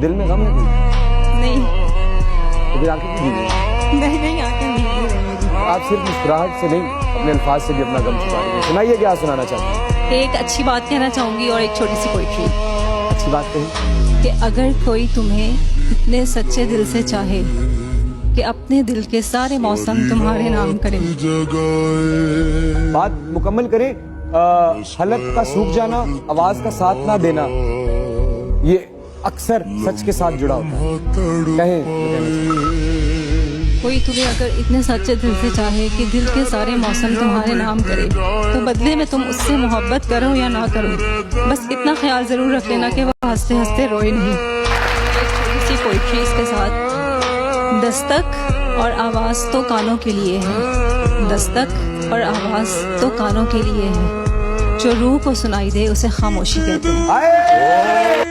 दिल में गम है कोई? नहीं तो फिर आंखें क्यों भीगी हैं? नहीं आंखें भीगी है मेरी। आप सिर्फ मुस्कुराहट से नहीं अपने अल्फाज से भी अपना गम छुपा रही हैं। सुनाइए क्या सुनाना चाहते हैं। एक अच्छी बात कहना चाहूंगी और एक छोटी सी पोइट्री अच्छी बात कही। कि अगर कोई तुम्हें इतने सच्चे दिल से चाहे कि अपने दिल के सारे मौसम तुम्हारे नाम करें। बात मुकम्मल करें। हलक का सूख जाना, आवाज का साथ ना देना, ये अक्सर सच के साथ जुड़ा होता है। कहें कोई तुम्हें अगर इतने सच्चे दिल से चाहे कि दिल के सारे मौसम तुम्हारे नाम करे, तो बदले में तुम उससे मोहब्बत करो या ना करो, बस इतना ख्याल जरूर रख लेना कि वह हंसते हंसते रोए नहीं। एक छोटी सी पोइट्री इसके साथ। दस्तक और आवाज़ तो कानों के लिए है, दस्तक और आवाज़ तो कानों के लिए है, जो रूह को सुनाई दे उसे खामोशी कहते हैं। आए!